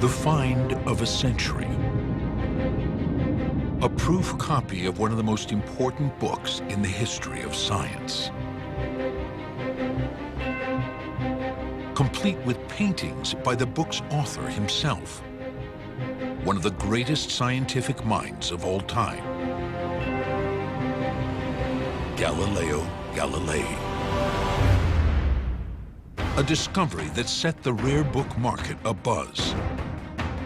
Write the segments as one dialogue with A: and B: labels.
A: The find of a century. A proof copy of one of the most important books in the history of science. Complete with paintings by the book's author himself. One of the greatest scientific minds of all time. Galileo Galilei. A discovery that set the rare book market abuzz.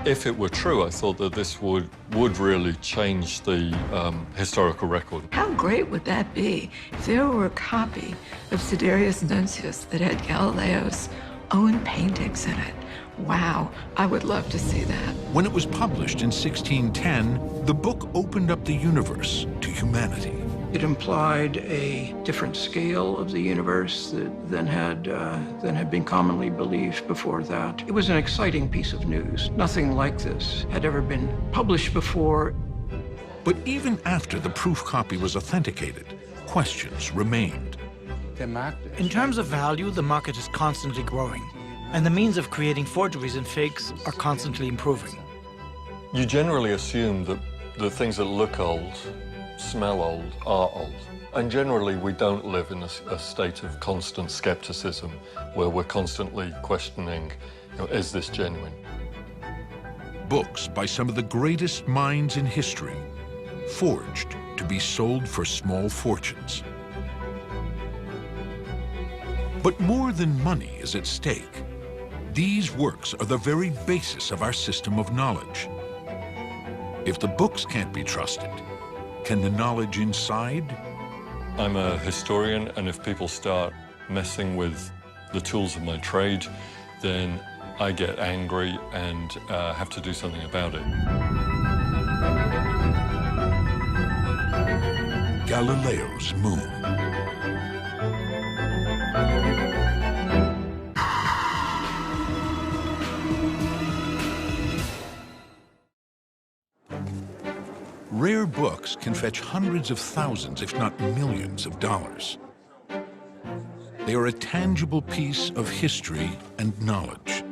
B: If it were true, I thought that this would really change the historical record.
C: How great would that be if there were a copy of Sidereus Nuncius that had Galileo's own paintings in it? Wow, I would love to see that.
A: When it was published in 1610, the book opened up the universe to humanity.
D: It implied a different scale of the universe than had been commonly believed before that. It was an exciting piece of news. Nothing like this had ever been published before.
A: But even after the proof copy was authenticated, questions remained.
E: In terms of value, the market is constantly growing, and the means of creating forgeries and fakes are constantly improving.
B: You generally assume that the things that look old, smell old, are old. And generally, we don't live in a state of constant skepticism where we're constantly questioning, is this genuine?
A: Books by some of the greatest minds in history, forged to be sold for small fortunes. But more than money is at stake. These works are the very basis of our system of knowledge. If the books can't be trusted, can the knowledge inside?
B: I'm a historian, and if people start messing with the tools of my trade, then I get angry and have to do something about it.
A: Galileo's moon. Rare books can fetch hundreds of thousands, if not millions, of dollars. They are a tangible piece of history and knowledge.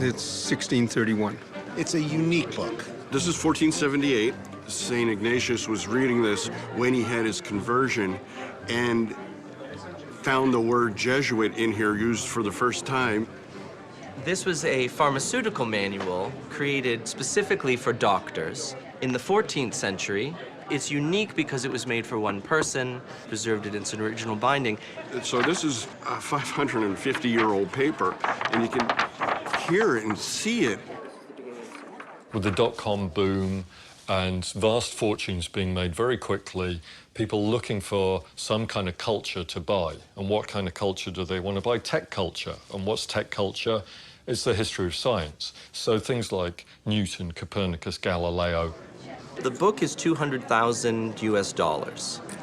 F: It's 1631.
G: It's a unique book.
H: This is 1478. St. Ignatius was reading this when he had his conversion and found the word Jesuit in here used for the first time.
I: This was a pharmaceutical manual created specifically for doctors. In the 14th century, it's unique because it was made for one person, preserved in its original binding.
H: So this is a 550-year-old paper, and you can hear it and see it.
B: With the dot-com boom and vast fortunes being made very quickly, people looking for some kind of culture to buy. And what kind of culture do they want to buy? Tech culture. And what's tech culture? It's the history of science. So things like Newton, Copernicus, Galileo.
I: The book is $200,000 US.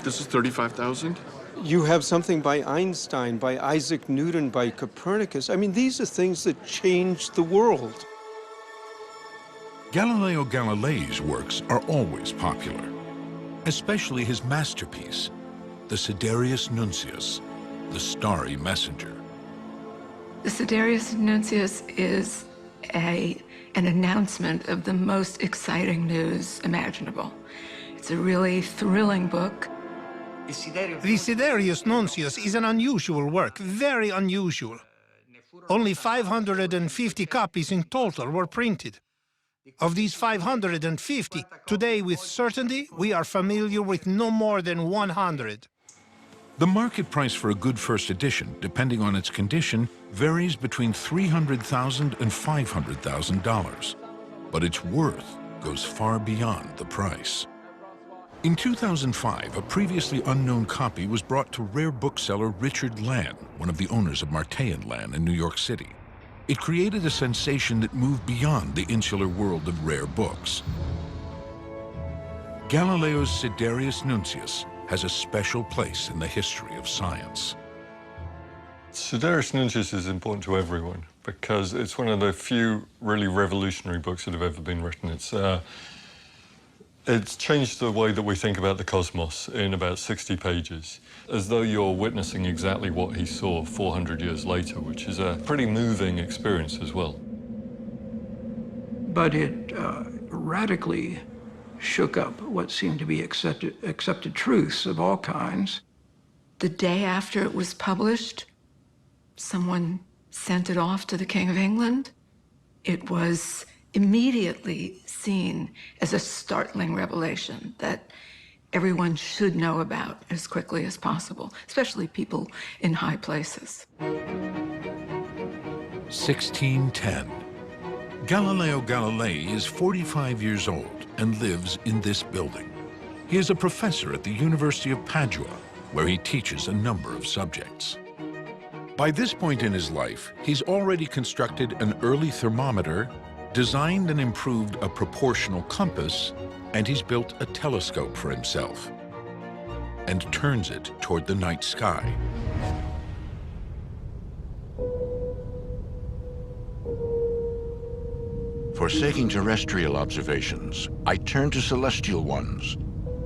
H: This is 35,000.
F: You have something by Einstein, by Isaac Newton, by Copernicus. I mean, these are things that changed the world.
A: Galileo Galilei's works are always popular, especially his masterpiece, the Sidereus Nuncius, the Starry Messenger.
C: The Sidereus Nuncius is an announcement of the most exciting news imaginable. It's a really thrilling book.
J: The Sidereus Nuncius is an unusual work, very unusual. Only 550 copies in total were printed. Of these 550, today with certainty, we are familiar with no more than 100.
A: The market price for a good first edition, depending on its condition, varies between $300,000 and $500,000. But its worth goes far beyond the price. In 2005, a previously unknown copy was brought to rare bookseller Richard Land, one of the owners of Martean Land in New York City. It created a sensation that moved beyond the insular world of rare books. Galileo's Sidereus Nuncius has a special place in the history of science.
B: Sidereus Nuncius is important to everyone because it's one of the few really revolutionary books that have ever been written. It's It's changed the way that we think about the cosmos in about 60 pages, as though you're witnessing exactly what he saw 400 years later, which is a pretty moving experience as well.
D: But it radically shook up what seemed to be accepted truths of all kinds.
C: The day after it was published, someone sent it off to the King of England. It was immediately seen as a startling revelation that everyone should know about as quickly as possible, especially people in high places.
A: 1610. Galileo Galilei is 45 years old and lives in this building. He is a professor at the University of Padua, where he teaches a number of subjects. By this point in his life, he's already constructed an early thermometer, designed and improved a proportional compass, and he's built a telescope for himself and turns it toward the night sky.
K: Forsaking terrestrial observations, I turned to celestial ones,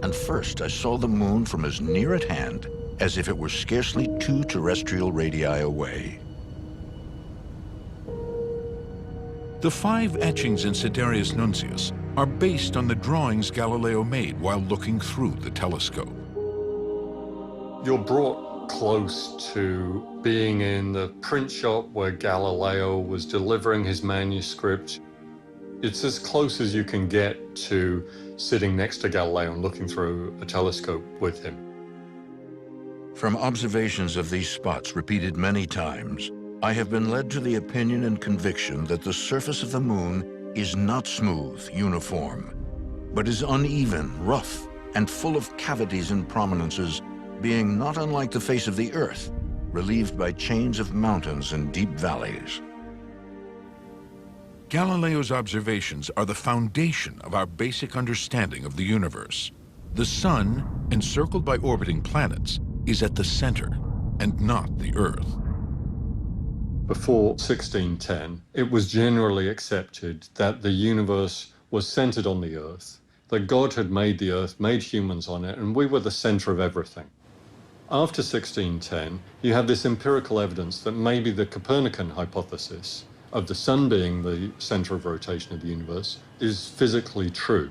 K: and first I saw the moon from as near at hand as if it were scarcely 2 terrestrial radii away.
A: The 5 etchings in Siderius Nuncius are based on the drawings Galileo made while looking through the telescope.
B: You're brought close to being in the print shop where Galileo was delivering his manuscript. It's as close as you can get to sitting next to Galileo and looking through a telescope with him.
K: From observations of these spots repeated many times, I have been led to the opinion and conviction that the surface of the moon is not smooth, uniform, but is uneven, rough, and full of cavities and prominences, being not unlike the face of the Earth, relieved by chains of mountains and deep valleys.
A: Galileo's observations are the foundation of our basic understanding of the universe. The Sun, encircled by orbiting planets, is at the center, and not the Earth.
B: Before 1610, it was generally accepted that the universe was centered on the Earth, that God had made the Earth, made humans on it, and we were the center of everything. After 1610, you have this empirical evidence that maybe the Copernican hypothesis of the Sun being the center of rotation of the universe is physically true.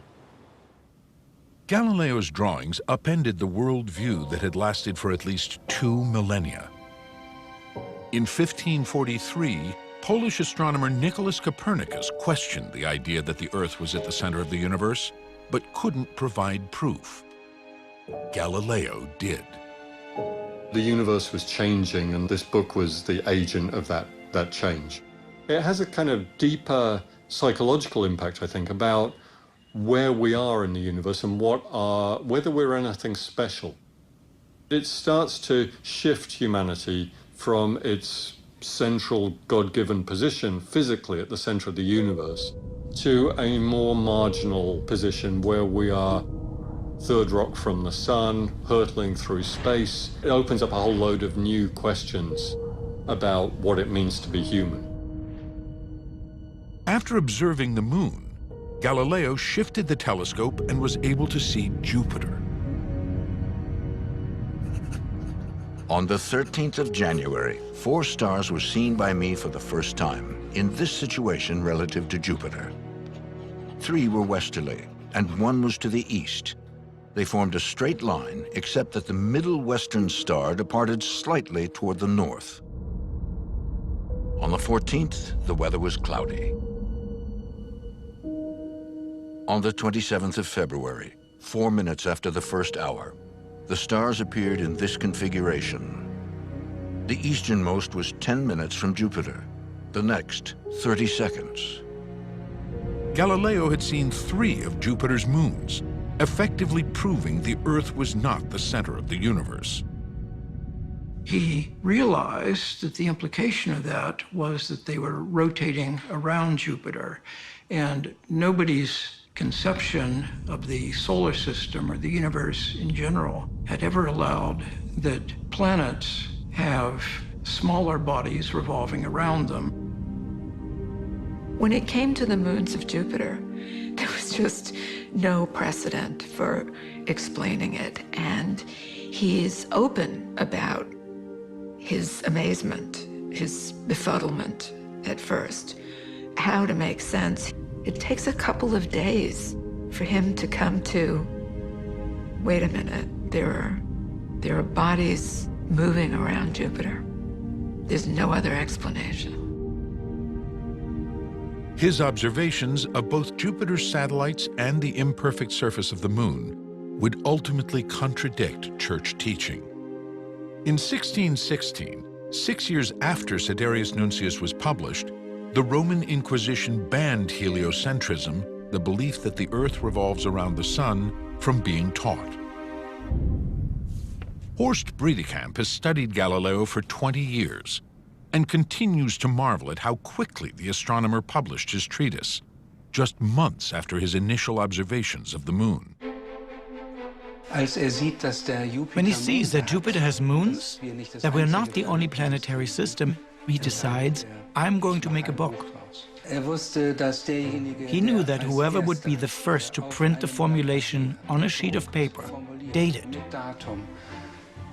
A: Galileo's drawings upended the worldview that had lasted for at least 2 millennia. In 1543, Polish astronomer Nicholas Copernicus questioned the idea that the Earth was at the center of the universe, but couldn't provide proof. Galileo did.
B: The universe was changing, and this book was the agent of that change. It has a kind of deeper psychological impact, I think, about where we are in the universe and whether we're anything special. It starts to shift humanity from its central God-given position physically at the center of the universe to a more marginal position where we are third rock from the sun, hurtling through space. It opens up a whole load of new questions about what it means to be human.
A: After observing the moon, Galileo shifted the telescope and was able to see Jupiter.
K: On the 13th of January, 4 stars were seen by me for the first time, in this situation relative to Jupiter. 3 were westerly, and 1 was to the east. They formed a straight line, except that the middle western star departed slightly toward the north. On the 14th, the weather was cloudy. On the 27th of February, 4 minutes after the first hour, the stars appeared in this configuration. The easternmost was 10 minutes from Jupiter, the next 30 seconds.
A: Galileo had seen 3 of Jupiter's moons, effectively proving the Earth was not the center of the universe.
D: He realized that the implication of that was that they were rotating around Jupiter, and nobody's conception of the solar system or the universe in general had ever allowed that planets have smaller bodies revolving around them.
C: When it came to the moons of Jupiter, there was just no precedent for explaining it. And he's open about his amazement, his befuddlement at first, how to make sense. It takes a couple of days for him to come to, wait a minute, there are bodies moving around Jupiter. There's no other explanation.
A: His observations of both Jupiter's satellites and the imperfect surface of the moon would ultimately contradict church teaching. In 1616, 6 years after Siderius Nuncius was published, the Roman Inquisition banned heliocentrism, the belief that the Earth revolves around the sun, from being taught. Horst Bredekamp has studied Galileo for 20 years and continues to marvel at how quickly the astronomer published his treatise, just months after his initial observations of the moon.
E: When he sees that Jupiter has moons, that we're not the only planetary system, he decides, I'm going to make a book. He knew that whoever would be the first to print the formulation on a sheet of paper, dated,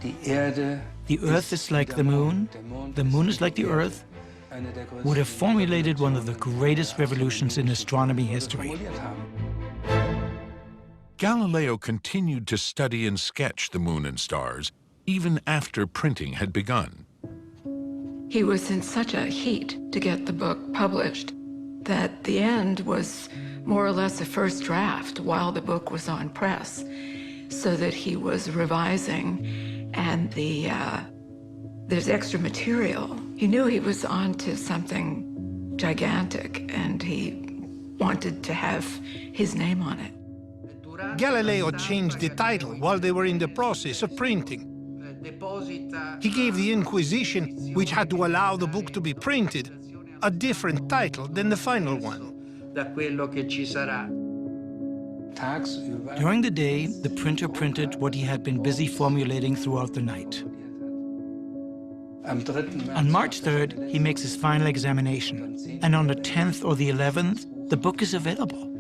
E: the Earth is like the moon is like the Earth, would have formulated one of the greatest revolutions in astronomy history.
A: Galileo continued to study and sketch the moon and stars even after printing had begun.
C: He was in such a heat to get the book published that the end was more or less a first draft while the book was on press, so that he was revising, and there's extra material. He knew he was onto something gigantic, and he wanted to have his name on it.
J: Galileo changed the title while they were in the process of printing. He gave the Inquisition, which had to allow the book to be printed, a different title than the final one.
E: During the day, the printer printed what he had been busy formulating throughout the night. On March 3rd, he makes his final examination, and on the 10th or the 11th, the book is available.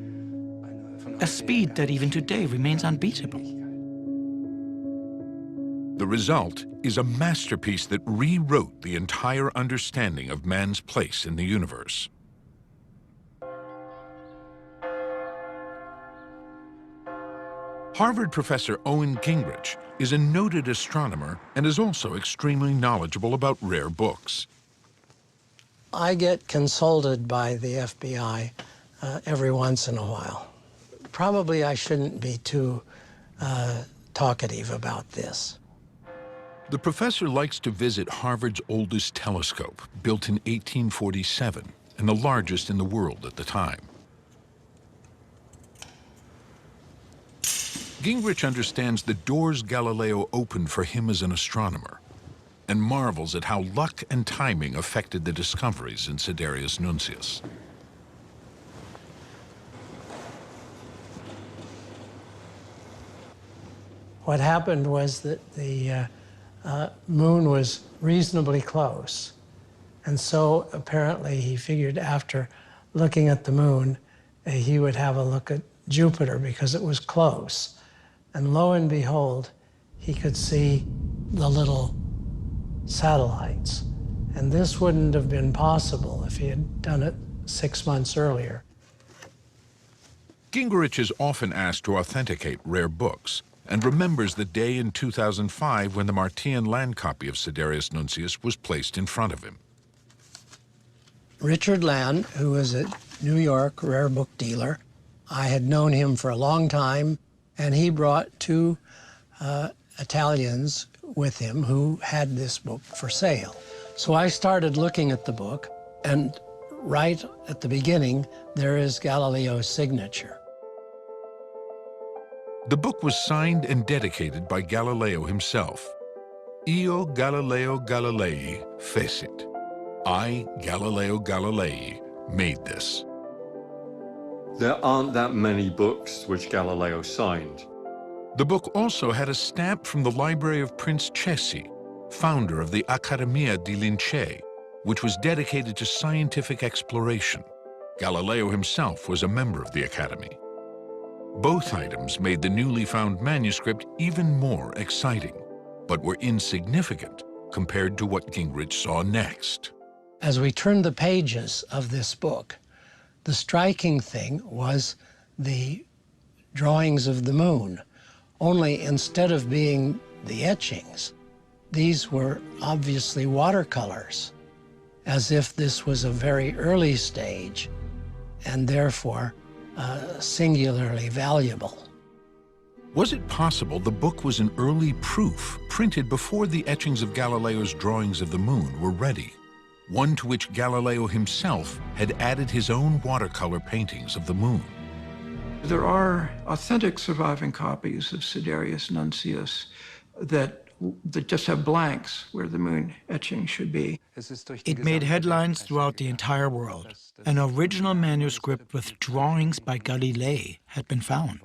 E: A speed that even today remains unbeatable.
A: The result is a masterpiece that rewrote the entire understanding of man's place in the universe. Harvard professor Owen Gingrich is a noted astronomer and is also extremely knowledgeable about rare books.
L: I get consulted by the FBI every once in a while. Probably I shouldn't be too talkative about this.
A: The professor likes to visit Harvard's oldest telescope, built in 1847, and the largest in the world at the time. Gingrich understands the doors Galileo opened for him as an astronomer, and marvels at how luck and timing affected the discoveries in Siderius Nuncius.
L: What happened was that the moon was reasonably close. And so apparently he figured after looking at the moon, he would have a look at Jupiter because it was close. And lo and behold, he could see the little satellites. And this wouldn't have been possible if he had done it 6 months earlier.
A: Gingrich is often asked to authenticate rare books, and remembers the day in 2005 when the Martian land copy of Siderius Nuncius was placed in front of him.
L: Richard Land, who was a New York rare book dealer, I had known him for a long time, and he brought 2 Italians with him who had this book for sale. So I started looking at the book, and right at the beginning, there is Galileo's signature.
A: The book was signed and dedicated by Galileo himself. Io Galileo Galilei fecit. I, Galileo Galilei, made this.
B: There aren't that many books which Galileo signed.
A: The book also had a stamp from the library of Prince Cesi, founder of the Accademia di Lincei, which was dedicated to scientific exploration. Galileo himself was a member of the Academy. Both items made the newly found manuscript even more exciting, but were insignificant compared to what Gingrich saw next.
L: As we turned the pages of this book, the striking thing was the drawings of the moon. Only instead of being the etchings, these were obviously watercolors, as if this was a very early stage and therefore singularly valuable.
A: Was it possible the book was an early proof printed before the etchings of Galileo's drawings of the moon were ready? One to which Galileo himself had added his own watercolor paintings of the moon.
D: There are authentic surviving copies of Siderius Nuncius that just have blanks where the moon etching should be.
E: It made headlines throughout the entire world. An original manuscript with drawings by Galilei had been found.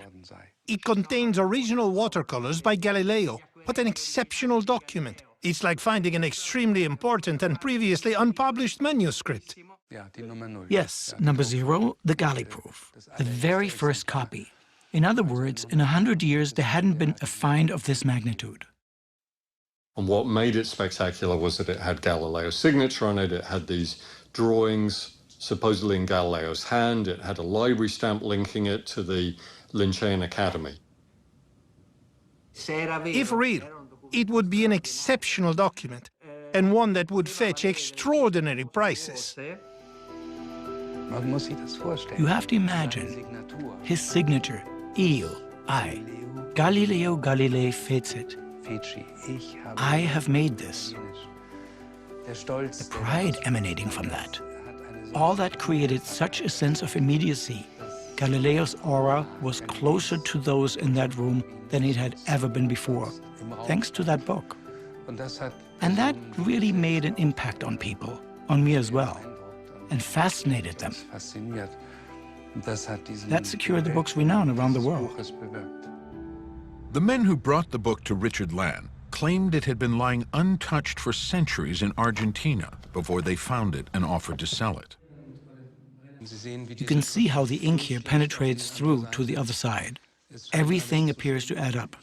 J: It contains original watercolors by Galileo. What an exceptional document. It's like finding an extremely important and previously unpublished manuscript.
E: Yes, number 0, the Galli proof, the very first copy. In other words, in 100 years, there hadn't been a find of this magnitude.
B: And what made it spectacular was that it had Galileo's signature on it. It had these drawings supposedly in Galileo's hand. It had a library stamp linking it to the Linnaean Academy.
J: If real, it would be an exceptional document, and one that would fetch extraordinary prices.
E: You have to imagine his signature, Io, I, Galileo Galilei fecit. I have made this. The pride emanating from that. All that created such a sense of immediacy. Galileo's aura was closer to those in that room than it had ever been before, thanks to that book. And that really made an impact on people, on me as well, and fascinated them. That secured the book's renown around the world.
A: The men who brought the book to Richard Land claimed it had been lying untouched for centuries in Argentina before they found it and offered to sell it.
E: You can see how the ink here penetrates through to the other side. Everything appears to add up.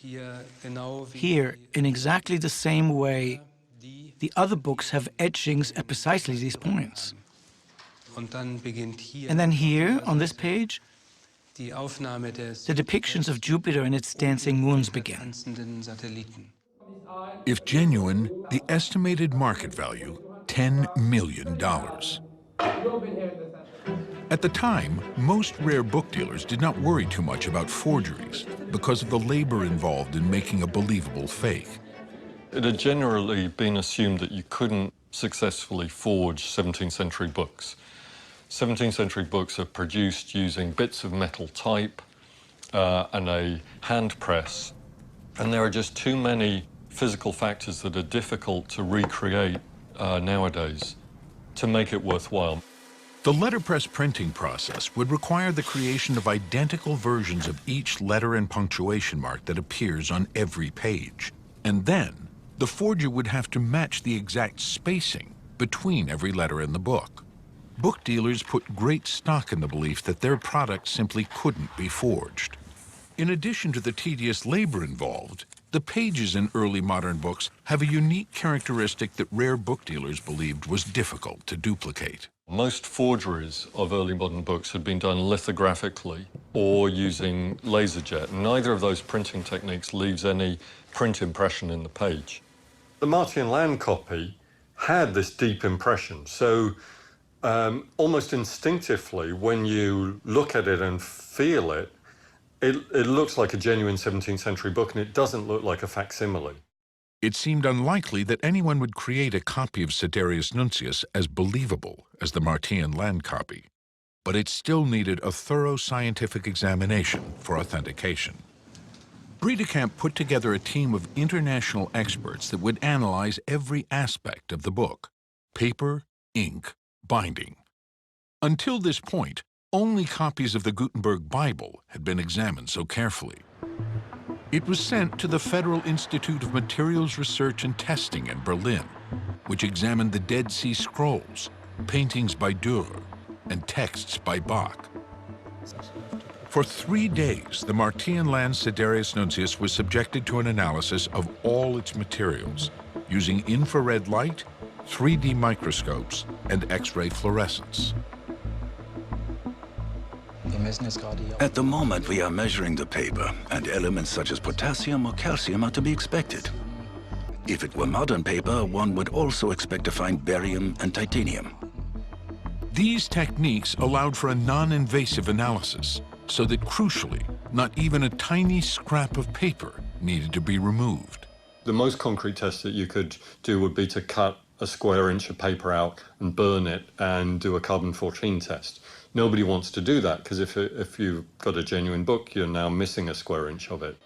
E: Here, in exactly the same way, the other books have etchings at precisely these points. And then here, on this page, the depictions of Jupiter and its dancing moons begin.
A: If genuine, the estimated market value, $10 million. At the time, most rare book dealers did not worry too much about forgeries because of the labor involved in making a believable fake.
B: It had generally been assumed that you couldn't successfully forge 17th century books. 17th century books are produced using bits of metal type and a hand press, and there are just too many physical factors that are difficult to recreate nowadays to make it worthwhile.
A: The letterpress printing process would require the creation of identical versions of each letter and punctuation mark that appears on every page. And then, the forger would have to match the exact spacing between every letter in the book. Book dealers put great stock in the belief that their product simply couldn't be forged. In addition to the tedious labor involved, the pages in early modern books have a unique characteristic that rare book dealers believed was difficult to duplicate.
B: Most forgeries of early modern books had been done lithographically or using laserjet. Neither of those printing techniques leaves any print impression in the page. The Martin Land copy had this deep impression, so almost instinctively, when you look at it and feel it, it looks like a genuine 17th century book, and it doesn't look like a facsimile.
A: It seemed unlikely that anyone would create a copy of Siderius Nuncius as believable as the Martin Land copy, but it still needed a thorough scientific examination for authentication. Bredekamp put together a team of international experts that would analyze every aspect of the book: paper, ink, binding. Until this point, only copies of the Gutenberg Bible had been examined so carefully. It was sent to the Federal Institute of Materials Research and Testing in Berlin, which examined the Dead Sea Scrolls, paintings by Dürer, and texts by Bach. For 3 days, the Martian Land Siderius Nuncius was subjected to an analysis of all its materials using infrared light, 3D microscopes, and X-ray fluorescence.
M: At the moment, we are measuring the paper, and elements such as potassium or calcium are to be expected. If it were modern paper, one would also expect to find barium and titanium.
A: These techniques allowed for a non-invasive analysis, so that crucially, not even a tiny scrap of paper needed to be removed.
B: The most concrete test that you could do would be to cut a square inch of paper out and burn it and do a carbon-14 test. Nobody wants to do that, because if you've got a genuine book, you're now missing a square inch of it.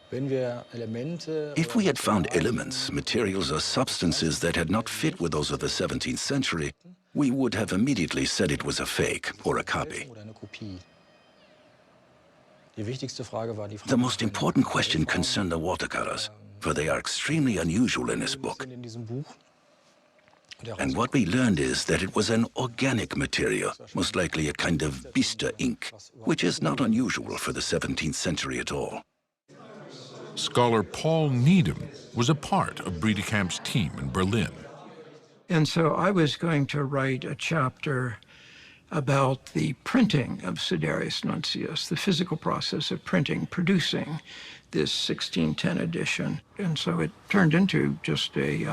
M: If we had found elements, materials or substances that had not fit with those of the 17th century, we would have immediately said it was a fake or a copy. The most important question concerned the watercolors, for they are extremely unusual in this book. And what we learned is that it was an organic material, most likely a kind of bister ink, which is not unusual for the 17th century at all.
A: Scholar Paul Needham was a part of Breedekamp's team in Berlin.
D: And so I was going to write a chapter about the printing of Siderius Nuncius, the physical process of printing, producing this 1610 edition. And so it turned into just a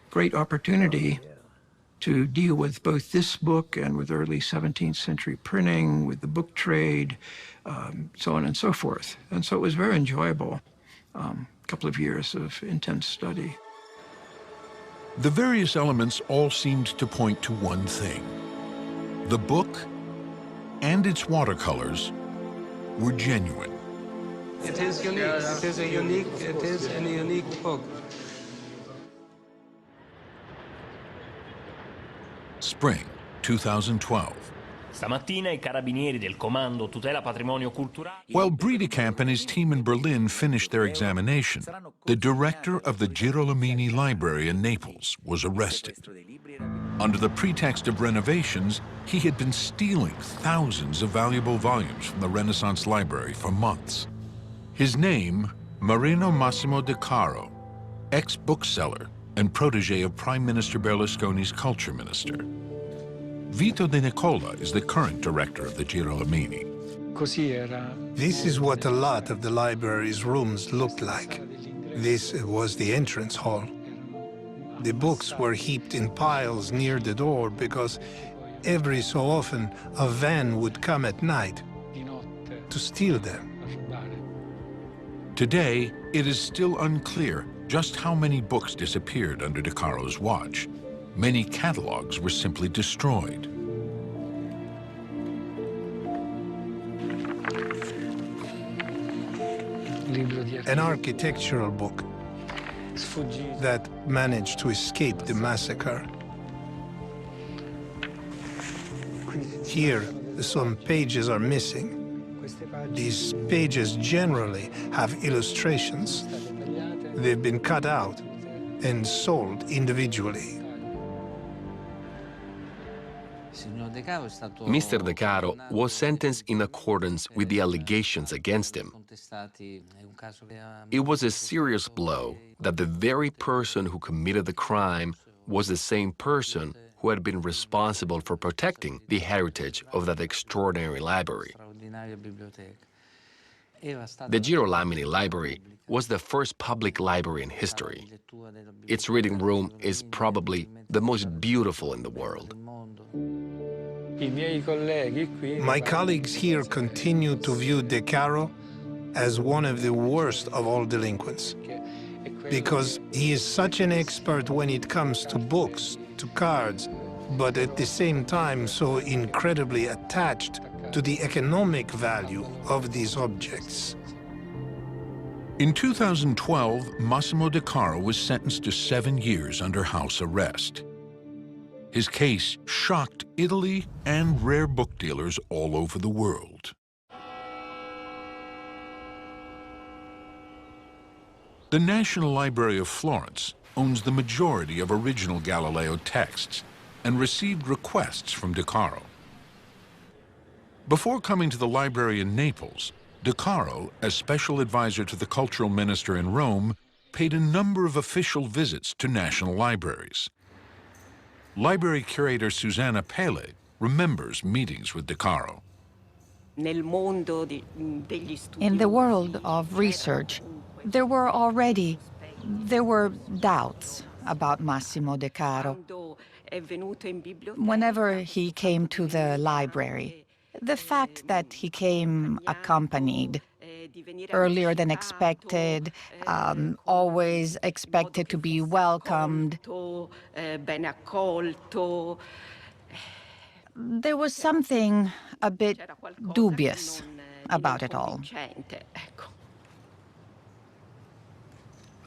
D: great opportunity to deal with both this book and with early 17th century printing, with the book trade, so on and so forth. And so it was very enjoyable, couple of years of intense study.
A: The various elements all seemed to point to one thing. The book and its watercolors were genuine.
N: It is unique. It is a unique book.
A: Spring 2012.
O: Stamattina I carabinieri del Comando Tutela Patrimonio Culturale.
A: While Bredekamp and his team in Berlin finished their examination, the director of the Girolomini Library in Naples was arrested. Under the pretext of renovations, he had been stealing thousands of valuable volumes from the Renaissance Library for months. His name, Marino Massimo De Caro, ex-bookseller and protege of Prime Minister Berlusconi's culture minister. Vito De Nicola is the current director of the Girolomini.
J: This is what a lot of the library's rooms looked like. This was the entrance hall. The books were heaped in piles near the door because every so often a van would come at night to steal them.
A: Today, it is still unclear just how many books disappeared under De Caro's watch. Many catalogs were simply destroyed.
J: An architectural book that managed to escape the massacre. Here, some pages are missing. These pages generally have illustrations. They've been cut out and sold individually.
P: Mr. De Caro was sentenced in accordance with the allegations against him. It was a serious blow that the very person who committed the crime was the same person who had been responsible for protecting the heritage of that extraordinary library. The Girolomini Library was the first public library in history. Its reading room is probably the most beautiful in the world.
J: My colleagues here continue to view De Caro as one of the worst of all delinquents, because he is such an expert when it comes to books, to cards, but at the same time so incredibly attached to the economic value of these objects.
A: In 2012, Massimo De Caro was sentenced to 7 years under house arrest. His case shocked Italy and rare book dealers all over the world. The National Library of Florence owns the majority of original Galileo texts and received requests from De Caro. Before coming to the library in Naples, De Caro, as special advisor to the cultural minister in Rome, paid a number of official visits to national libraries. Library curator Susanna Pele remembers meetings with De Caro.
Q: In the world of research, there were doubts about Massimo De Caro. Whenever he came to the library, the fact that he came accompanied, earlier than expected, always expected to be welcomed. There was something a bit dubious about it all.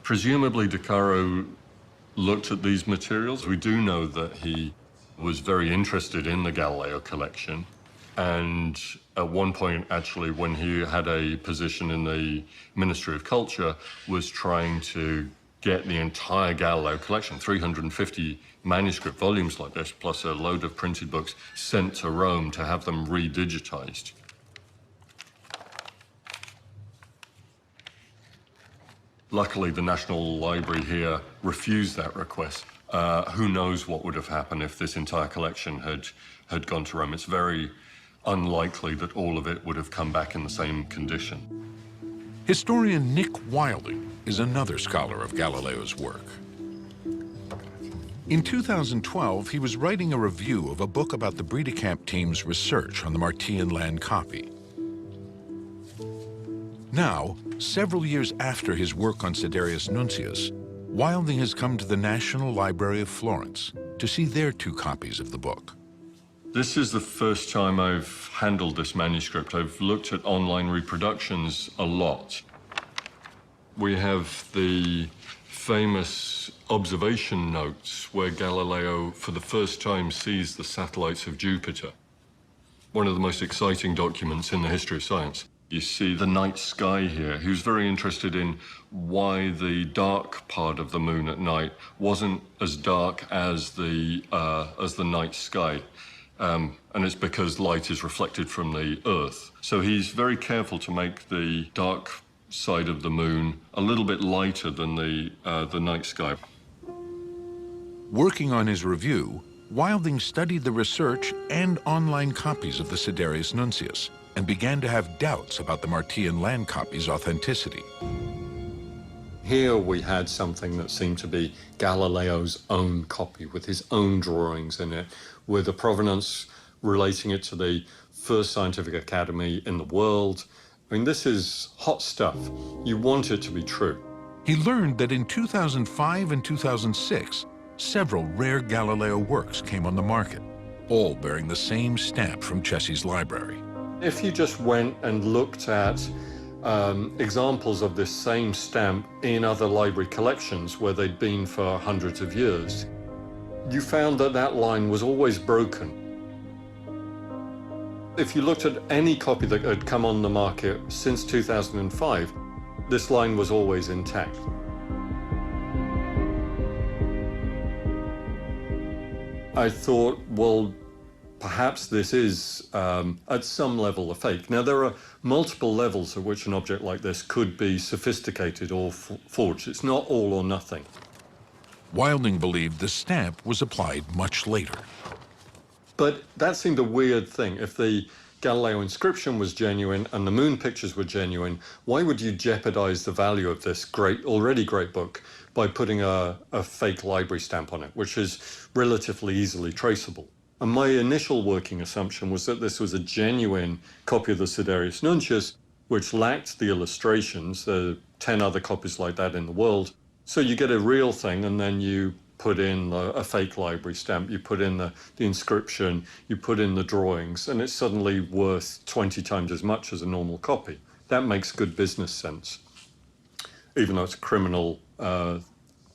B: Presumably, De Caro looked at these materials. We do know that he was very interested in the Galileo collection. And at one point, actually, when he had a position in the Ministry of Culture, was trying to get the entire Galileo collection, 350 manuscript volumes like this, plus a load of printed books, sent to Rome to have them redigitized. Luckily, the National Library here refused that request. Who knows what would have happened if this entire collection had gone to Rome. It's very unlikely that all of it would have come back in the same condition.
A: Historian Nick Wilding is another scholar of Galileo's work. In 2012, he was writing a review of a book about the Bredekamp team's research on the Martian land copy. Now, several years after his work on Siderius Nuncius, Wilding has come to the National Library of Florence to see their 2 copies of the book.
B: This is the first time I've handled this manuscript. I've looked at online reproductions a lot. We have the famous observation notes where Galileo, for the first time, sees the satellites of Jupiter. One of the most exciting documents in the history of science. You see the night sky here. He was very interested in why the dark part of the moon at night wasn't as dark as the night sky. And it's because light is reflected from the Earth. So he's very careful to make the dark side of the moon a little bit lighter than the night sky.
A: Working on his review, Wilding studied the research and online copies of the Siderius Nuncius and began to have doubts about the Martian land copy's authenticity.
B: Here we had something that seemed to be Galileo's own copy with his own drawings in it, with a provenance relating it to the first scientific academy in the world. I mean, this is hot stuff. You want it to be true.
A: He learned that in 2005 and 2006, several rare Galileo works came on the market, all bearing the same stamp from Cesi's library.
B: If you just went and looked at examples of this same stamp in other library collections where they'd been for hundreds of years, you found that that line was always broken. If you looked at any copy that had come on the market since 2005, this line was always intact. I thought, well, perhaps this is, at some level, a fake. Now, there are multiple levels at which an object like this could be sophisticated or forged. It's not all or nothing.
A: Wilding believed the stamp was applied much later.
B: But that seemed a weird thing. If the Galileo inscription was genuine and the moon pictures were genuine, why would you jeopardize the value of this already great book by putting a fake library stamp on it, which is relatively easily traceable? And my initial working assumption was that this was a genuine copy of the Siderius Nuncius, which lacked the illustrations. There are 10 other copies like that in the world. So you get a real thing, and then you put in a fake library stamp, you put in the inscription, you put in the drawings, and it's suddenly worth 20 times as much as a normal copy. That makes good business sense. Even though it's criminal,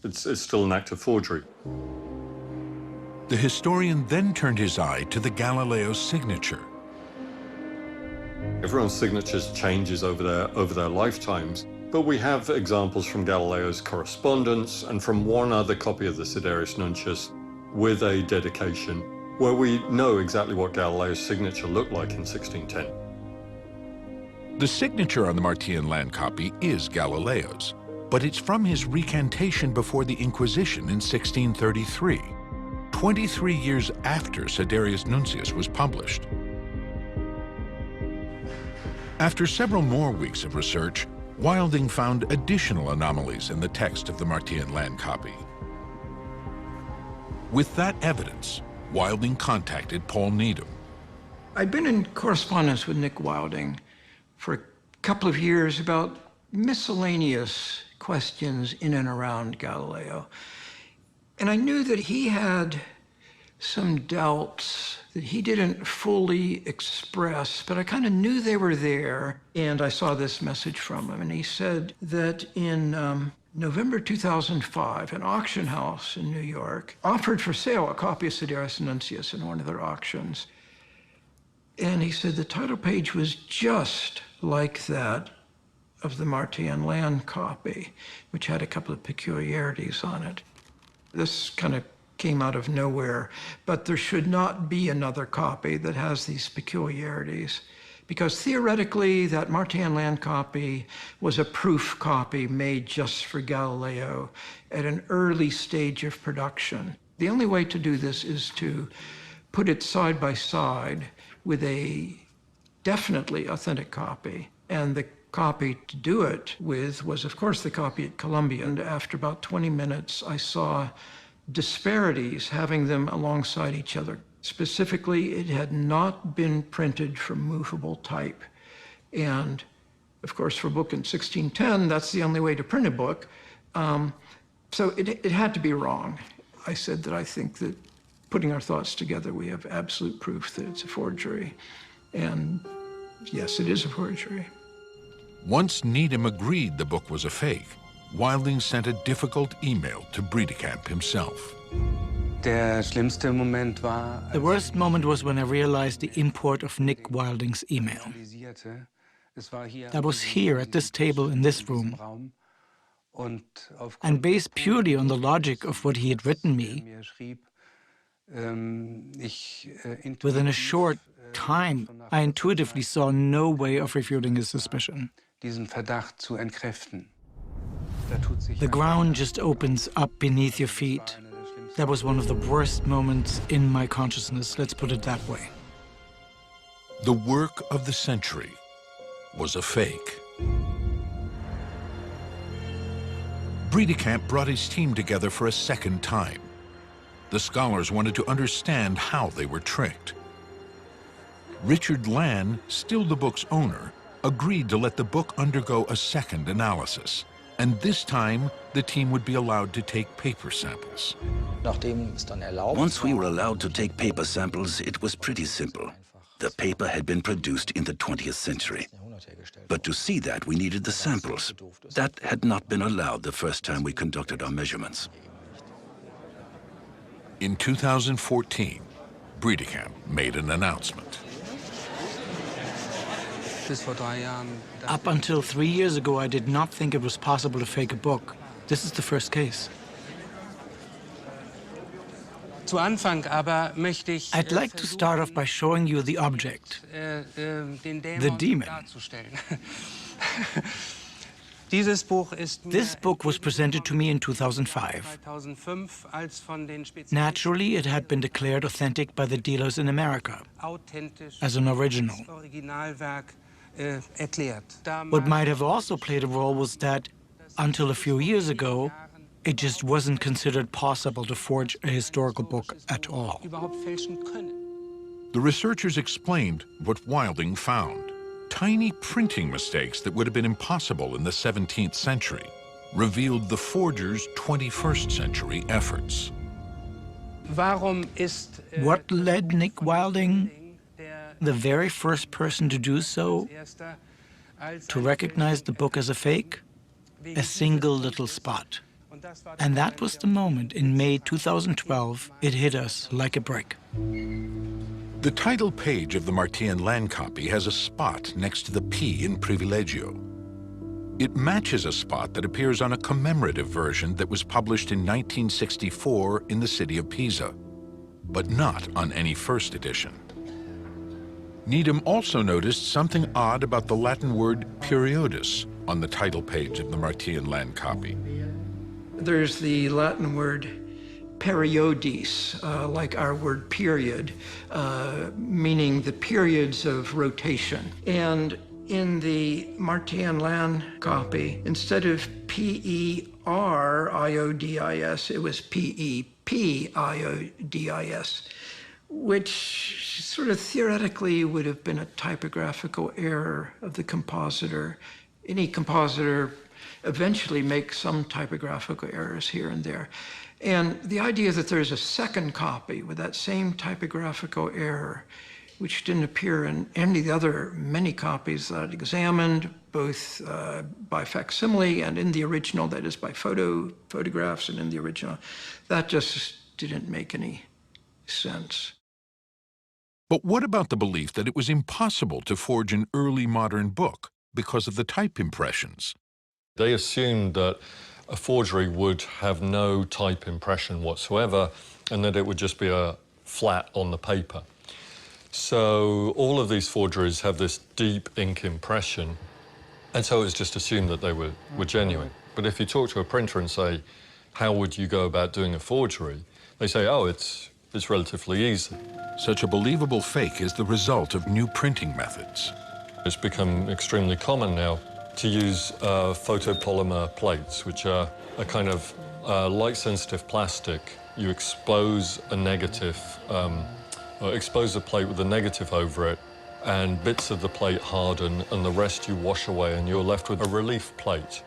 B: it's still an act of forgery.
A: The historian then turned his eye to the Galileo signature.
B: Everyone's signatures changes over their lifetimes, but we have examples from Galileo's correspondence and from one other copy of the Siderius Nuncius with a dedication where we know exactly what Galileo's signature looked like in 1610.
A: The signature on the Martian land copy is Galileo's, but it's from his recantation before the Inquisition in 1633, 23 years after Siderius Nuncius was published. After several more weeks of research, Wilding found additional anomalies in the text of the Martian land copy. With that evidence, Wilding contacted Paul Needham.
D: I'd been in correspondence with Nick Wilding for a couple of years about miscellaneous questions in and around Galileo. And I knew that he had some doubts that he didn't fully express, but I kind of knew they were there. And I saw this message from him, and he said that in November 2005, an auction house in New York offered for sale a copy of Siderius Nuncius in one of their auctions. And he said the title page was just like that of the Martian land copy, which had a couple of peculiarities on it. This kind of came out of nowhere, but there should not be another copy that has these peculiarities, because theoretically that Martian land copy was a proof copy made just for Galileo at an early stage of production. The only way to do this is to put it side by side with a definitely authentic copy. And the copy to do it with was, of course, the copy at Columbia. And after about 20 minutes, I saw disparities, having them alongside each other. Specifically, it had not been printed from movable type. And of course, for a book in 1610, that's the only way to print a book. So it had to be wrong. I said that I think that putting our thoughts together, we have absolute proof that it's a forgery. And yes, it is a forgery.
A: Once Needham agreed the book was a fake, Wilding sent a difficult email to Bredekamp himself.
E: The worst moment was when I realized the import of Nick Wilding's email. That was here at this table in this room. And based purely on the logic of what he had written me, within a short time, I intuitively saw no way of refuting his suspicion. The ground just opens up beneath your feet. That was one of the worst moments in my consciousness, let's put it that way.
A: The work of the century was a fake. Bredekamp brought his team together for a second time. The scholars wanted to understand how they were tricked. Richard Land, still the book's owner, agreed to let the book undergo a second analysis. And this time, the team would be allowed to take paper samples.
M: Once we were allowed to take paper samples, it was pretty simple. The paper had been produced in the 20th century. But to see that, we needed the samples. That had not been allowed the first time we conducted our measurements.
A: In 2014, Bredekamp made an announcement.
E: Up until 3 years ago, I did not think it was possible to fake a book. This is the first case. I'd like to start off by showing you the object, the demon. This book was presented to me in 2005. Naturally, it had been declared authentic by the dealers in America as an original. What might have also played a role was that, until a few years ago, it just wasn't considered possible to forge a historical book at all.
A: The researchers explained what Wilding found. Tiny printing mistakes that would have been impossible in the 17th century revealed the forger's 21st century efforts.
E: What led Nick Wilding, the very first person to do so, to recognize the book as a fake? A single little spot. And that was the moment in May 2012 it hit us like a brick.
A: The title page of the Martian land copy has a spot next to the P in Privilegio. It matches a spot that appears on a commemorative version that was published in 1964 in the city of Pisa, but not on any first edition. Needham also noticed something odd about the Latin word periodus on the title page of the Martian land copy.
D: There's the Latin word periodis, like our word period, meaning the periods of rotation. And in the Martian land copy, instead of P-E-R-I-O-D-I-S, it was P-E-P-I-O-D-I-S, which sort of theoretically would have been a typographical error of the compositor. Any compositor eventually makes some typographical errors here and there. And the idea that there's a second copy with that same typographical error, which didn't appear in any of the other many copies that I'd examined, both by facsimile and in the original, that is by photographs and in the original, that just didn't make any sense.
A: But what about the belief that it was impossible to forge an early modern book because of the type impressions?
B: They assumed that a forgery would have no type impression whatsoever and that it would just be a flat on the paper. So all of these forgeries have this deep ink impression, and so it's just assumed that they were genuine. But if you talk to a printer and say, how would you go about doing a forgery? They say, oh, it's relatively easy.
A: Such a believable fake is the result of new printing methods.
B: It's become extremely common now to use photopolymer plates, which are a kind of light-sensitive plastic. You expose a negative, expose a plate with a negative over it, and bits of the plate harden, and the rest you wash away, and you're left with a relief plate.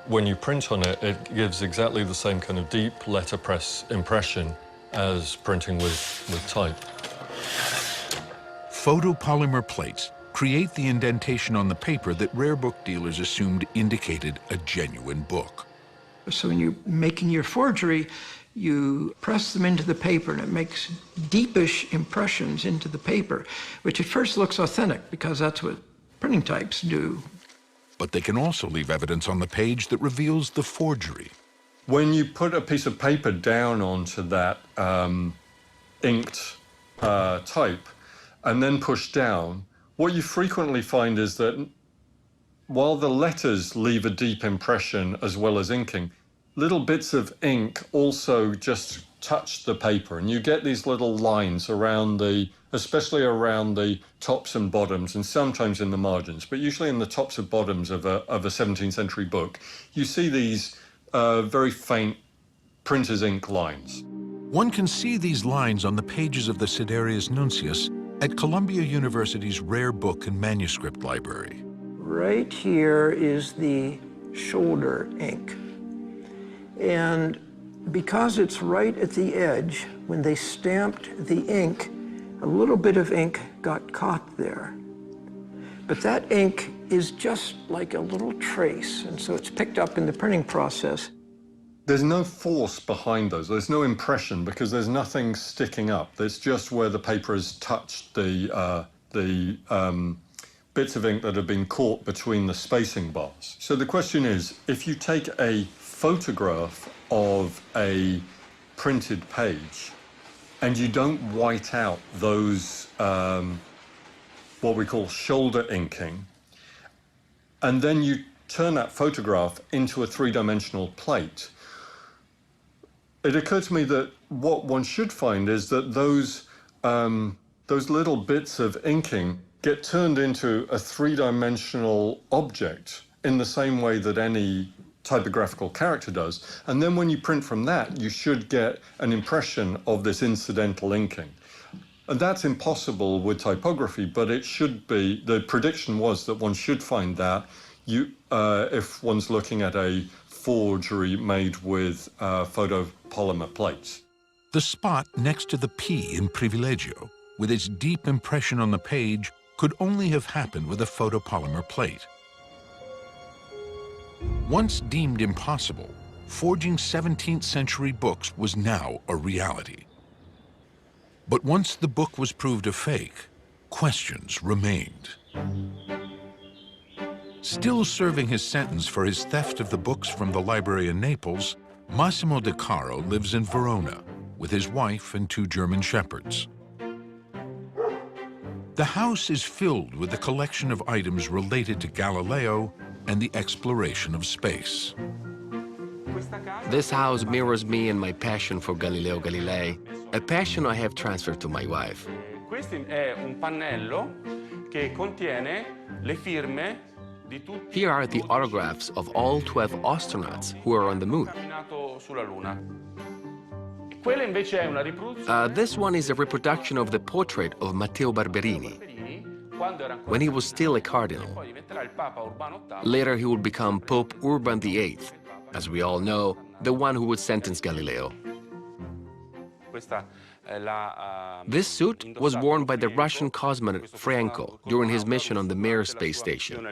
B: When you print on it, it gives exactly the same kind of deep letterpress impression as printing with type.
A: Photopolymer plates create the indentation on the paper that rare book dealers assumed indicated a genuine book.
D: So when you're making your forgery, you press them into the paper and it makes deepish impressions into the paper, which at first looks authentic because that's what printing types do.
A: But they can also leave evidence on the page that reveals the forgery.
B: When you put a piece of paper down onto that inked type and then push down, what you frequently find is that while the letters leave a deep impression as well as inking, little bits of ink also just touch the paper, and you get these little lines around especially around the tops and bottoms, and sometimes in the margins, but usually in the tops and bottoms of a 17th century book, you see these very faint printer's ink lines.
A: One can see these lines on the pages of the Siderius Nuncius at Columbia University's Rare Book and Manuscript Library.
D: Right here is the shoulder ink. And because it's right at the edge, when they stamped the ink, a little bit of ink got caught there. But that ink is just like a little trace, and so it's picked up in the printing process.
B: There's no force behind those. There's no impression because there's nothing sticking up. There's just where the paper has touched the bits of ink that have been caught between the spacing bars. So the question is, if you take a photograph of a printed page and you don't white out those, what we call shoulder inking, and then you turn that photograph into a three-dimensional plate, it occurred to me that what one should find is that those little bits of inking get turned into a three-dimensional object in the same way that any typographical character does. And then when you print from that, you should get an impression of this incidental inking. And that's impossible with typography, but it should be. The prediction was that one should find that if one's looking at a forgery made with photopolymer plates.
A: The spot next to the P in privilegio, with its deep impression on the page, could only have happened with a photopolymer plate. Once deemed impossible, forging 17th century books was now a reality. But once the book was proved a fake, questions remained. Still serving his sentence for his theft of the books from the library in Naples, Massimo De Caro lives in Verona with his wife and 2 German shepherds. The house is filled with a collection of items related to Galileo and the exploration of space.
P: This house mirrors me and my passion for Galileo Galilei, a passion I have transferred to my wife.
R: Questo è un pannello che contiene le firme.
P: Here are the autographs of all 12 astronauts who are on the moon. This one is a reproduction of the portrait of Matteo Barberini when he was still a cardinal. Later he would become Pope Urban VIII, as we all know, the one who would sentence Galileo. This suit was worn by the Russian cosmonaut Franco during his mission on the Mir space station.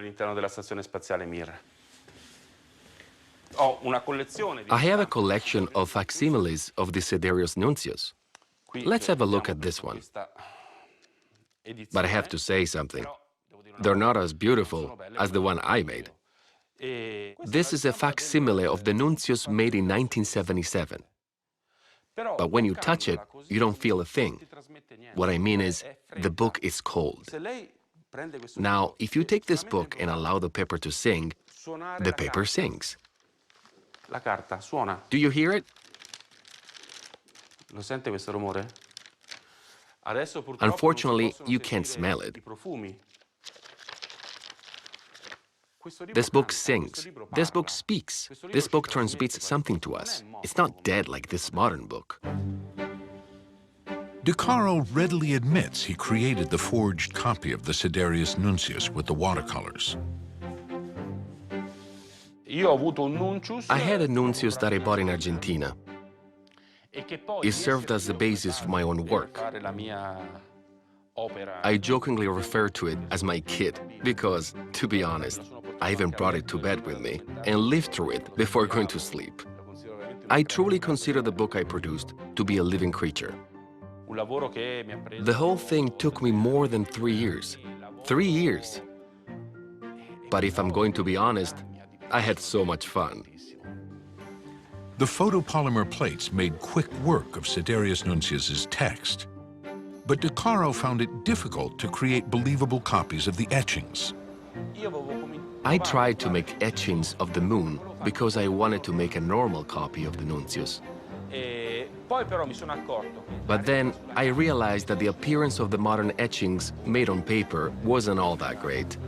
P: I have a collection of facsimiles of the Sidereus Nuncius. Let's have a look at this one. But I have to say something. They're not as beautiful as the one I made. This is a facsimile of the Nuncius made in 1977. But when you touch it, you don't feel a thing. What I mean is, the book is cold. Now, if you take this book and allow the paper to sing, the paper sings. Do you hear it? Unfortunately, you can't smell it. This book sings. This book speaks. This book transmits something to us. It's not dead like this modern book.
A: De Caro readily admits he created the forged copy of the Sidereus Nuncius with the watercolors.
P: I had a Nuncius that I bought in Argentina. It served as the basis for my own work. I jokingly refer to it as my kid because, to be honest, I even brought it to bed with me and lived through it before going to sleep. I truly consider the book I produced to be a living creature. The whole thing took me more than 3 years. 3 years. But if I'm going to be honest, I had so much fun.
A: The photopolymer plates made quick work of Sidereus Nuncius's text. But De Caro found it difficult to create believable copies of the etchings.
P: I tried to make etchings of the moon because I wanted to make a normal copy of the Nuncius. But then I realized that the appearance of the modern etchings made on paper wasn't all that great.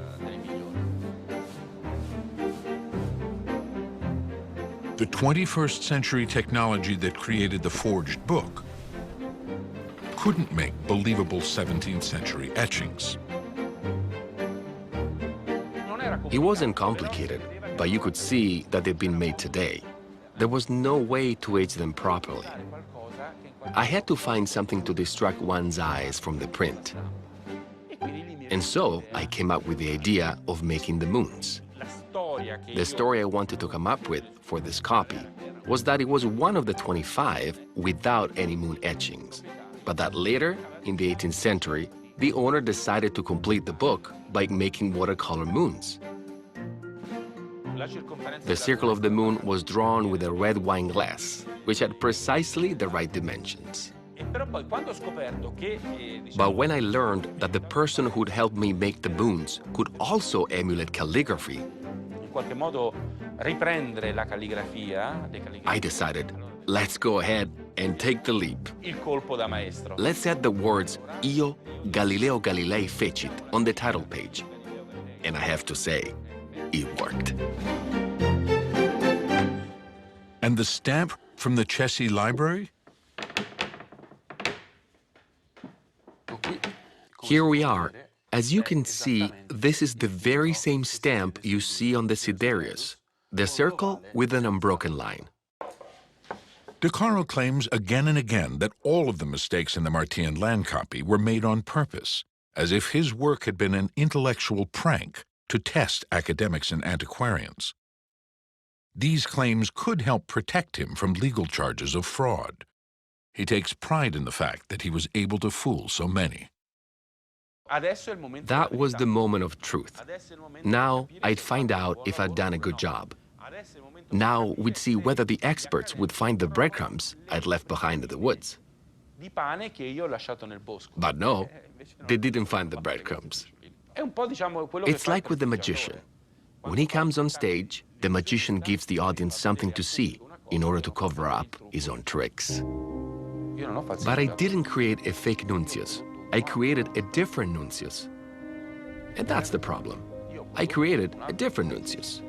A: The 21st century technology that created the forged book couldn't make believable 17th century etchings.
P: It wasn't complicated, but you could see that they'd been made today. There was no way to etch them properly. I had to find something to distract one's eyes from the print. And so I came up with the idea of making the moons. The story I wanted to come up with for this copy was that it was one of the 25 without any moon etchings, but that later, in the 18th century, the owner decided to complete the book by making watercolor moons. The circle of the moon was drawn with a red wine glass, which had precisely the right dimensions. But when I learned that the person who'd helped me make the moons could also emulate calligraphy, I decided, let's go ahead and take the leap. Let's add the words Io Galileo Galilei fecit on the title page. And I have to say, it worked.
A: And the stamp from the Chessy Library?
P: Here we are. As you can see, this is the very same stamp you see on the Sidereus, the circle with an unbroken line.
A: De Caro claims again and again that all of the mistakes in the Martí and Land copy were made on purpose, as if his work had been an intellectual prank to test academics and antiquarians. These claims could help protect him from legal charges of fraud. He takes pride in the fact that he was able to fool so many.
P: That was the moment of truth. Now I'd find out if I'd done a good job. Now we'd see whether the experts would find the breadcrumbs I'd left behind in the woods. But no, they didn't find the breadcrumbs. It's like with the magician. When he comes on stage, the magician gives the audience something to see in order to cover up his own tricks. But I didn't create a fake Nuntius. I created a different Nuntius. And that's the problem. I created a different Nuntius.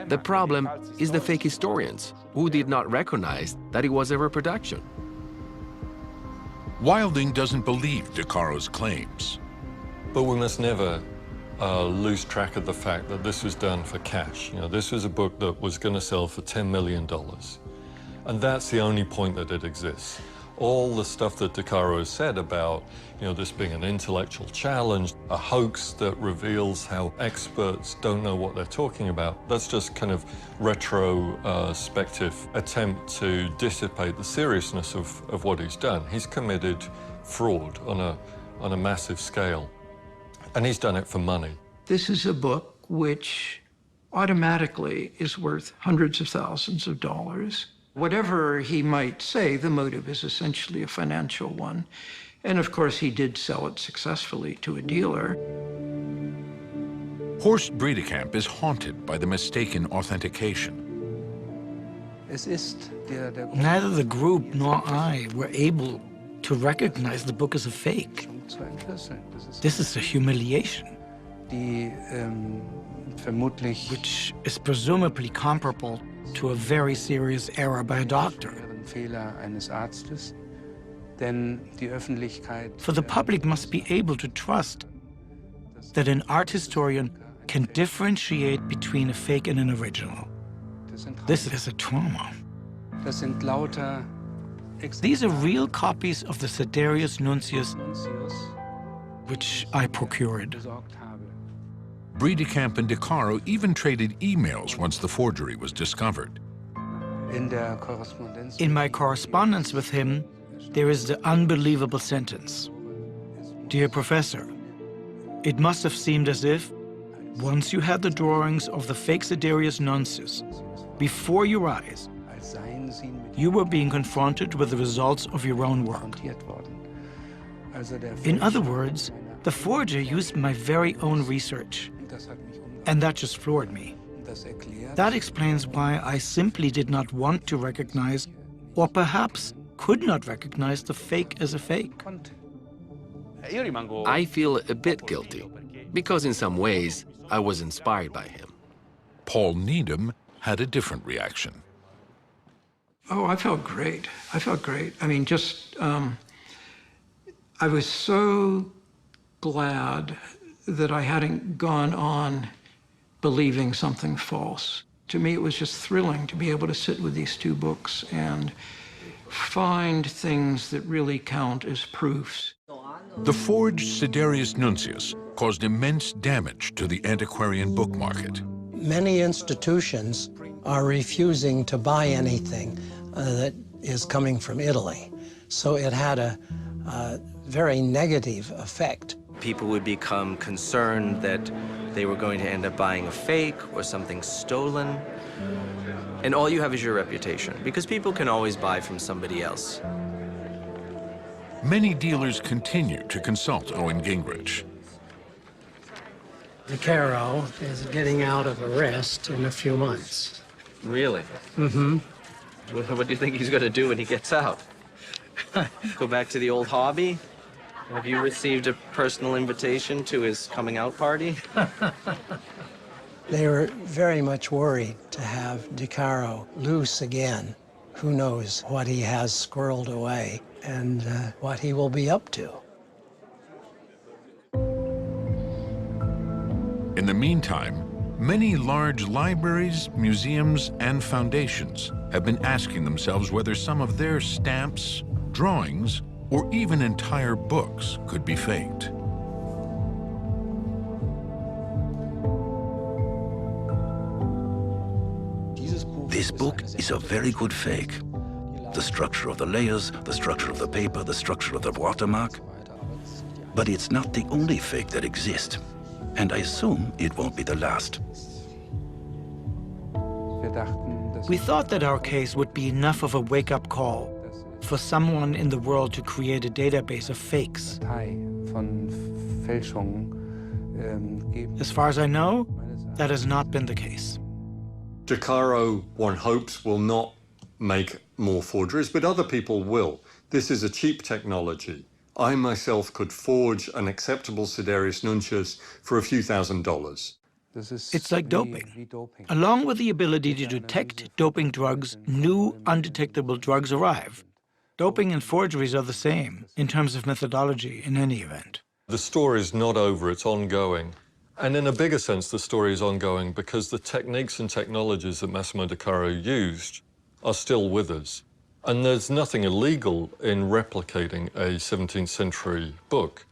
P: The problem is the fake historians, who did not recognize that it was a reproduction.
A: Wilding doesn't believe De Caro's claims.
B: But we must never lose track of the fact that this was done for cash. You know, this was a book that was going to sell for $10 million. And that's the only point that it exists. All the stuff that De Caro has said about, you know, this being an intellectual challenge, a hoax that reveals how experts don't know what they're talking about, that's just kind of retrospective attempt to dissipate the seriousness of what he's done. He's committed fraud on a massive scale, and he's done it for money.
D: This is a book which automatically is worth hundreds of thousands of dollars. Whatever he might say, the motive is essentially a financial one. And of course, he did sell it successfully to a dealer.
A: Horst Bredekamp is haunted by the mistaken authentication.
E: Neither the group nor I were able to recognize the book as a fake. This is a humiliation, which is presumably comparable to a very serious error by a doctor. For the public must be able to trust that an art historian can differentiate between a fake and an original. This is a trauma. These are real copies of the Siderius Nuncius, which I procured.
A: Bredekamp and De Caro even traded emails once the forgery was discovered.
E: In my correspondence with him, there is the unbelievable sentence. Dear Professor, it must have seemed as if, once you had the drawings of the fake Siderius Nuncius before your eyes, you were being confronted with the results of your own work. In other words, the forger used my very own research, and that just floored me. That explains why I simply did not want to recognize, or perhaps could not recognize, the fake as a fake.
P: I feel a bit guilty, because in some ways, I was inspired by him.
A: Paul Needham had a different reaction.
D: Oh, I felt great. I felt great. I mean, just, I was so glad that I hadn't gone on believing something false. To me, it was just thrilling to be able to sit with these two books and find things that really count as proofs.
A: The forged Siderius Nuncius caused immense damage to the antiquarian book market.
L: Many institutions are refusing to buy anything that is coming from Italy. So it had a very negative effect.
I: People would become concerned that they were going to end up buying a fake or something stolen. And all you have is your reputation, because people can always buy from somebody else.
A: Many dealers continue to consult Owen Gingrich.
L: De Caro is getting out of arrest in a few months.
I: Really?
L: Mm-hmm.
I: What do you think he's going to do when he gets out? Go back to the old hobby? Have you received a personal invitation to his coming out party?
L: They were very much worried to have De Caro loose again. Who knows what he has squirreled away and what he will be up to.
A: In the meantime, many large libraries, museums, and foundations have been asking themselves whether some of their stamps, drawings, or even entire books could be faked.
M: This book is a very good fake. The structure of the layers, the structure of the paper, the structure of the watermark. But it's not the only fake that exists. And I assume it won't be the last.
E: We thought that our case would be enough of a wake-up call for someone in the world to create a database of fakes. As far as I know, that has not been the case.
B: Jacaro, one hopes, will not make more forgeries, but other people will. This is a cheap technology. I myself could forge an acceptable Siderius Nuncius for a few $1,000s.
E: It's like doping. Along with the ability to detect doping drugs, new undetectable drugs arrive. Doping and forgeries are the same in terms of methodology in any event.
B: The story is not over, it's ongoing. And in a bigger sense, the story is ongoing because the techniques and technologies that Massimo Decaro used are still with us. And there's nothing illegal in replicating a 17th century book,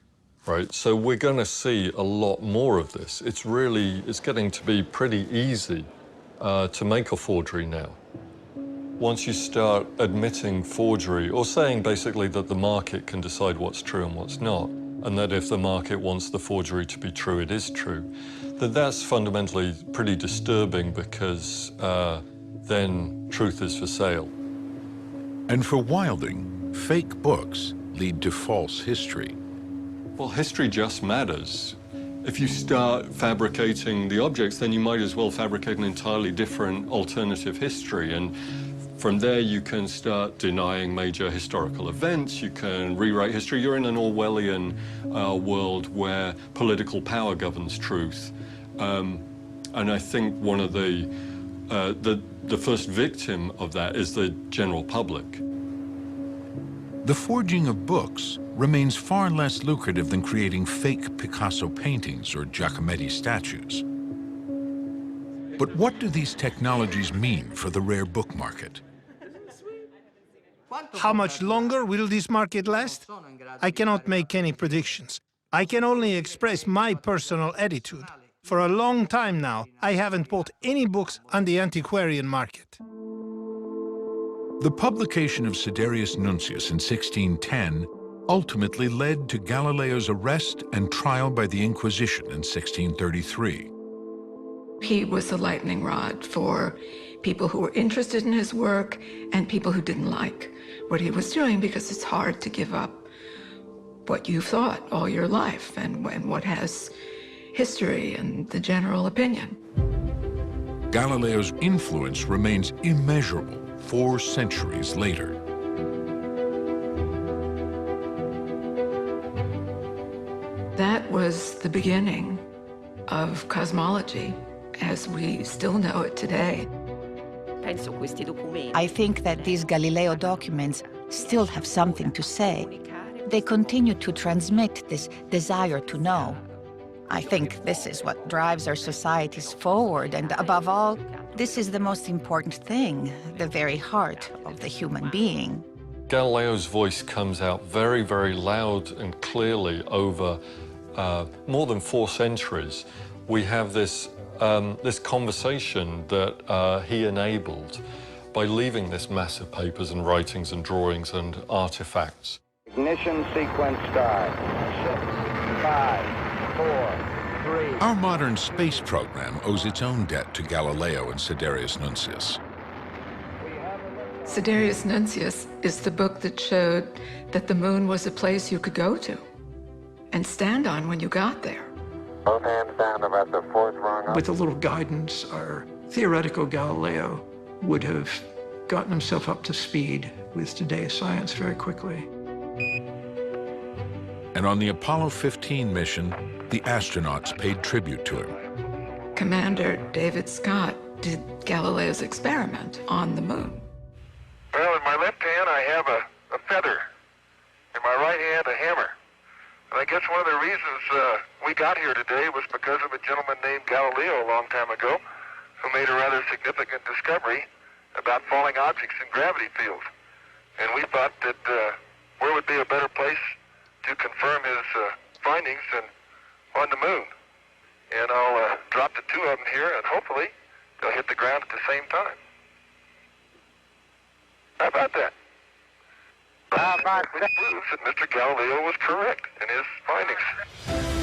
B: right? So we're going to see a lot more of this. It's getting to be pretty easy to make a forgery now. Once you start admitting forgery, or saying basically that the market can decide what's true and what's not, and that if the market wants the forgery to be true, it is true, that's fundamentally pretty disturbing because then truth is for sale.
A: And for Wilding, fake books lead to false history.
B: Well, history just matters. If you start fabricating the objects, then you might as well fabricate an entirely different alternative history. And from there, you can start denying major historical events. You can rewrite history. You're in an Orwellian world where political power governs truth. And I think one of the first victim of that is the general public.
A: The forging of books remains far less lucrative than creating fake Picasso paintings or Giacometti statues. But what do these technologies mean for the rare book market?
J: How much longer will this market last? I cannot make any predictions. I can only express my personal attitude. For a long time now, I haven't bought any books on the antiquarian market.
A: The publication of Siderius Nuncius in 1610 ultimately led to Galileo's arrest and trial by the Inquisition in 1633.
C: He was a lightning rod for people who were interested in his work and people who didn't like what he was doing, because it's hard to give up what you've thought all your life and what has history and the general opinion.
A: Galileo's influence remains immeasurable 4 centuries later.
C: That was the beginning of cosmology as we still know it today.
Q: I think that these Galileo documents still have something to say. They continue to transmit this desire to know. I think this is what drives our societies forward, and above all, this is the most important thing, the very heart of the human being.
B: Galileo's voice comes out very, very loud and clearly over more than 4 centuries. We have this conversation that he enabled by leaving this mass of papers and writings and drawings and artifacts.
S: Ignition sequence start. 6, 5, 4, 3.
A: Our modern space program owes its own debt to Galileo and Siderius Nuncius.
C: Siderius Nuncius is the book that showed that the moon was a place you could go to and stand on when you got there.
S: Both hands down about the 4th rung up.
D: With a little guidance, our theoretical Galileo would have gotten himself up to speed with today's science very quickly.
A: And on the Apollo 15 mission, the astronauts paid tribute to him.
C: Commander David Scott did Galileo's experiment on the moon.
S: Well, in my left hand, I have a feather. In my right hand, a hammer. And I guess one of the reasons we got here today was because of a gentleman named Galileo a long time ago, who made a rather significant discovery about falling objects in gravity fields. And we thought that where would be a better place to confirm his findings than on the moon. And I'll drop the 2 of them here, and hopefully they'll hit the ground at the same time. How about that? Which proves that Mr. Galileo was correct in his findings.